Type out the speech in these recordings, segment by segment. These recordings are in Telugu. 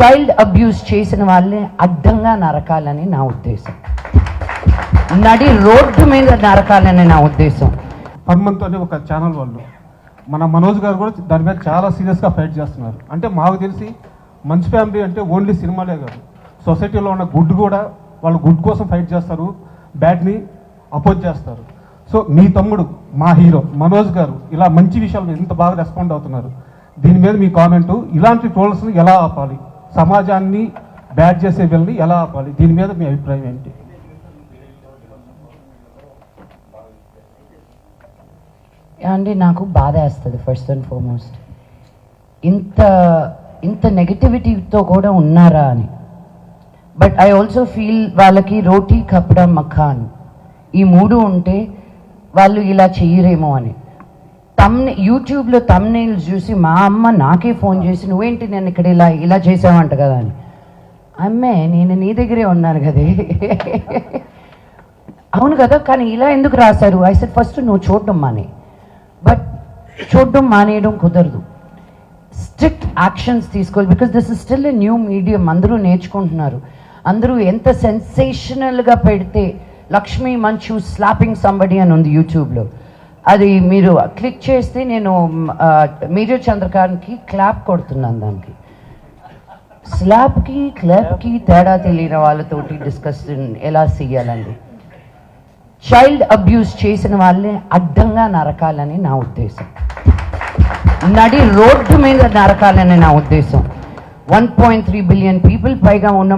చైల్డ్ అబ్యూస్ చేసిన వాళ్ళని అడ్డంగా నరకాలని నా ఉద్దేశం, నడి రోడ్డు మీద నరకాలని నా ఉద్దేశం. హనుమంత్ అనే ఒక ఛానల్ వాళ్ళు మన మనోజ్ గారు కూడా దాని మీద చాలా సీరియస్గా ఫైట్ చేస్తున్నారు. అంటే మాకు తెలిసి మంచి ఫ్యామిలీ అంటే ఓన్లీ సినిమాలే కాదు, సొసైటీలో ఉన్న గుడ్ కూడా వాళ్ళు గుడ్ కోసం ఫైట్ చేస్తారు, బ్యాడ్ని అపోజ్ చేస్తారు. సో మీ తమ్ముడు మా హీరో మనోజ్ గారు ఇలా మంచి విషయాలు ఇంత బాగా రెస్పాండ్ అవుతున్నారు, దీని మీద మీ కామెంటు, ఇలాంటి ట్రోల్స్ని ఎలా ఆపాలి, సమాజాన్ని బ్యాడ్ చేసే వీళ్ళని ఎలా ఆపాలి, దీని మీద మీ అభిప్రాయం ఏంటి? అండి నాకు బాధ వేస్తుంది ఫస్ట్ అండ్ ఫార్మోస్ట్, ఇంత నెగటివిటీతో కూడా ఉన్నారా అని. బట్ ఐ ఆల్సో ఫీల్ వాళ్ళకి రోటీ కప్డా మఖాన్ ఈ మూడు ఉంటే వాళ్ళు ఇలా చెయ్యరేమో అని. యూట్యూబ్లో తమ్నెయిల్స్ చూసి మా అమ్మ నాకే ఫోన్ చేసి నువ్వేంటి నేను ఇక్కడ ఇలా చేసావంట కదా అని. అమ్మే నేను నీ దగ్గరే ఉన్నాను కదే. అవును కదా, కానీ ఇలా ఎందుకు రాశారు? ఐ సెడ్ ఫస్ట్ నువ్వు చూడడం మానే. బట్ చూడడం మానేయడం కుదరదు, స్ట్రిక్ట్ యాక్షన్స్ తీసుకోవాలి. Because this is still a new medium, అందరూ నేర్చుకుంటున్నారు. అందరూ ఎంత సెన్సేషనల్గా పెడితే లక్ష్మీ మంచు స్లాపింగ్ సంబడి అని ఉంది యూట్యూబ్లో, అది మీరు క్లిక్ చేస్తే నేను మేజర్ చంద్రకాంత్కి క్లాప్ కొడుతున్నాను. దానికి స్లాప్కి క్లాప్కి తేడా తెలియని వాళ్ళతోటి డిస్కషన్ ఎలా చేయాలండి. చైల్డ్ అబ్యూస్ చేసిన వాళ్ళని అడ్డంగా నరకాలని నా ఉద్దేశం, నడి రోడ్డు మీద నరకాలని నా ఉద్దేశం. 1.3 బిలియన్ పీపుల్ పైగా ఉన్న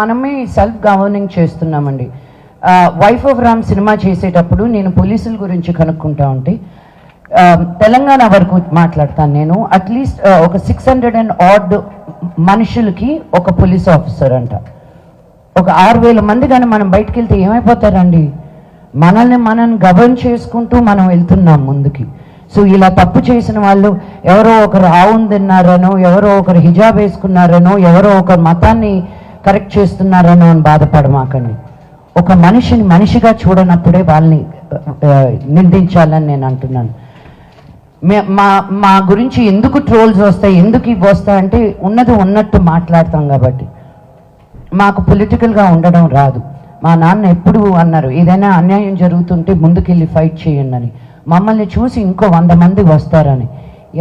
మనమే సెల్ఫ్ గవర్నింగ్ చేస్తున్నామండి. వైఫ్ ఆఫ్ రామ్ సినిమా చేసేటప్పుడు నేను పోలీసుల గురించి కనుక్కుంటా ఉంటే తెలంగాణ వరకు మాట్లాడతాను నేను. అట్లీస్ట్ ఒక 600 and odd మనుషులకి ఒక పోలీస్ ఆఫీసర్ అంట. ఒక 6,000 మంది కానీ మనం బయటకు వెళ్తే ఏమైపోతారండి? మనం గవర్న్ చేసుకుంటూ మనం వెళ్తున్నాం ముందుకి. సో ఇలా తప్పు చేసిన వాళ్ళు ఎవరో ఒకరు ఆవును తిన్నారనో, ఎవరో ఒకరు హిజాబ్ వేసుకున్నారనో, ఎవరో ఒకరు మతాన్ని కరెక్ట్ చేస్తున్నారనో అని బాధపడమాకండి. ఒక మనిషిని మనిషిగా చూడనప్పుడే వాళ్ళని నిందించాలని నేను అంటున్నాను. మా గురించి ఎందుకు ట్రోల్స్ వస్తాయి, ఎందుకు ఇవి వస్తాయంటే ఉన్నది ఉన్నట్టు మాట్లాడతాం కాబట్టి. మాకు పొలిటికల్గా ఉండడం రాదు. మా నాన్న ఎప్పుడు అన్నారు ఏదైనా అన్యాయం జరుగుతుంటే ముందుకెళ్ళి ఫైట్ చేయండి అని. మమ్మల్ని చూసి ఇంకో 100 మంది వస్తారని.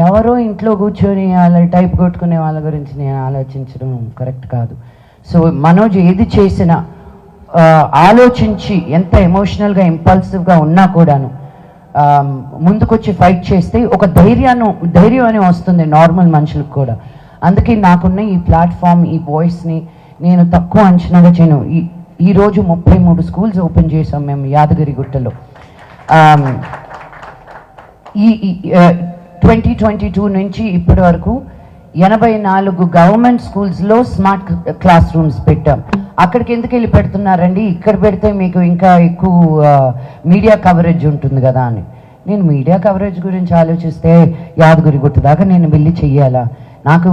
ఎవరో ఇంట్లో కూర్చొని వాళ్ళ టైప్ కొట్టుకునే వాళ్ళ గురించి నేను ఆలోచించడం కరెక్ట్ కాదు. సో మనోజ్ ఏది చేసినా ఆలోచించి ఎంత ఎమోషనల్గా ఇంపల్సివ్గా ఉన్నా కూడాను ముందుకొచ్చి ఫైట్ చేస్తే ఒక ధైర్యం అని వస్తుంది నార్మల్ మనుషులకు కూడా. అందుకే నాకున్న ఈ ప్లాట్ఫామ్, ఈ వాయిస్ని నేను తక్కువ అంచనాగా చేయను. ఈరోజు 33 స్కూల్స్ ఓపెన్ చేసాం మేము యాదగిరిగుట్టలో. ఈ 2022 నుంచి ఇప్పటి వరకు 84 గవర్నమెంట్ స్కూల్స్లో స్మార్ట్ క్లాస్ రూమ్స్ పెట్టాం. అక్కడికి ఎందుకు వెళ్ళి పెడుతున్నారండి, ఇక్కడ పెడితే మీకు ఇంకా ఎక్కువ మీడియా కవరేజ్ ఉంటుంది కదా అని. నేను మీడియా కవరేజ్ గురించి ఆలోచిస్తే యాదగిరిగుట్ట దాకా నేను వెళ్ళి చెయ్యాలా? నాకు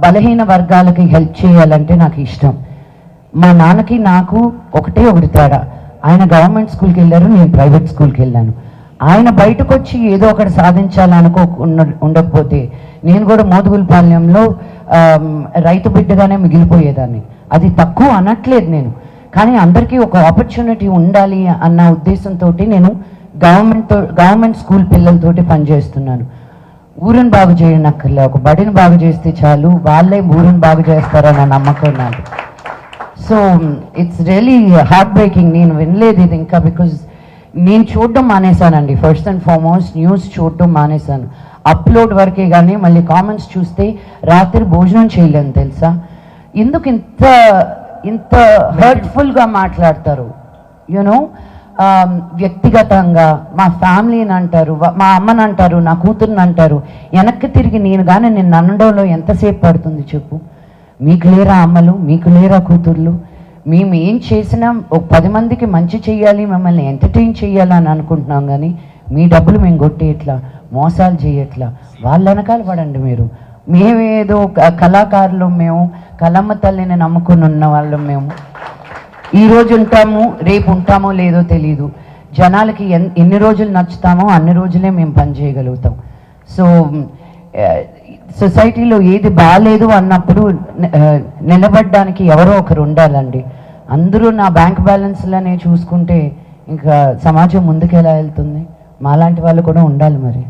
బలహీన వర్గాలకి హెల్ప్ చేయాలంటే నాకు ఇష్టం. మా నాన్నకి నాకు ఒకటి తేడా, ఆయన గవర్నమెంట్ స్కూల్కి వెళ్ళారు, నేను ప్రైవేట్ స్కూల్కి వెళ్ళాను. ఆయన బయటకు వచ్చి ఏదో ఒకటి ఉండకపోతే నేను కూడా మోదుగులపాలెంలో రైతు బిడ్డగానే మిగిలిపోయేదాన్ని. అది తక్కువ అనట్లేదు నేను, కానీ అందరికీ ఒక ఆపర్చునిటీ ఉండాలి అన్న ఉద్దేశంతో నేను గవర్నమెంట్ స్కూల్ పిల్లలతోటి పనిచేస్తున్నాను. ఊరిని బాగు చేయనక్కర్లే, ఒక బడిని బాగు చేస్తే చాలు, వాళ్ళే ఊరిని బాగు చేస్తారన్న నమ్మకం నాకు. So it's really heart breaking. నేను వినలేదు ఇది ఇంకా, బికాజ్ నేను చూడడం మానేశానండి. ఫస్ట్ అండ్ ఫార్మోస్ట్ న్యూస్ చూడడం మానేశాను. అప్లోడ్ వరకే కానీ మళ్ళీ కామెంట్స్ చూస్తే రాత్రి భోజనం చేయలేను తెలుసా. ఎందుకు ఇంత హర్ట్ఫుల్గా మాట్లాడతారు? యూనో, వ్యక్తిగతంగా మా ఫ్యామిలీని అంటారు, మా అమ్మని అంటారు, నా కూతుర్ని అంటారు. వెనక్కి తిరిగి నేను కానీ నిన్ను అనడంలో ఎంతసేపు పడుతుంది చెప్పు? మీకు లేరా అమ్మలు, మీకు లేరా కూతుర్లు? మేము ఏం చేసినా ఒక 10 మందికి మంచి చెయ్యాలి, మిమ్మల్ని ఎంటర్టైన్ చేయాలని అనుకుంటున్నాం, కానీ మీ డబ్బులు మేము కొట్టేయట్లా, మోసాలు చేయట్లా. వాళ్ళ వెనకాల పడండి మీరు. మేమేదో కళాకారులు, మేము కళమ్మ తల్లిని నమ్ముకుని ఉన్న వాళ్ళం. మేము ఈరోజు ఉంటాము, రేపు ఉంటామో లేదో తెలీదు. జనాలకి ఎన్ని రోజులు నచ్చుతామో అన్ని రోజులే మేము పని చేయగలుగుతాం. సో సొసైటీలో ఏది బాగాలేదు అన్నప్పుడు నిలబడడానికి ఎవరో ఒకరు ఉండాలండి. అందరూ నా బ్యాంక్ బ్యాలెన్స్లనే చూసుకుంటే ఇంకా సమాజం ముందుకు ఎలా వెళ్తుంది? మాలాంటి వాళ్ళు కూడా ఉండాలి మరి.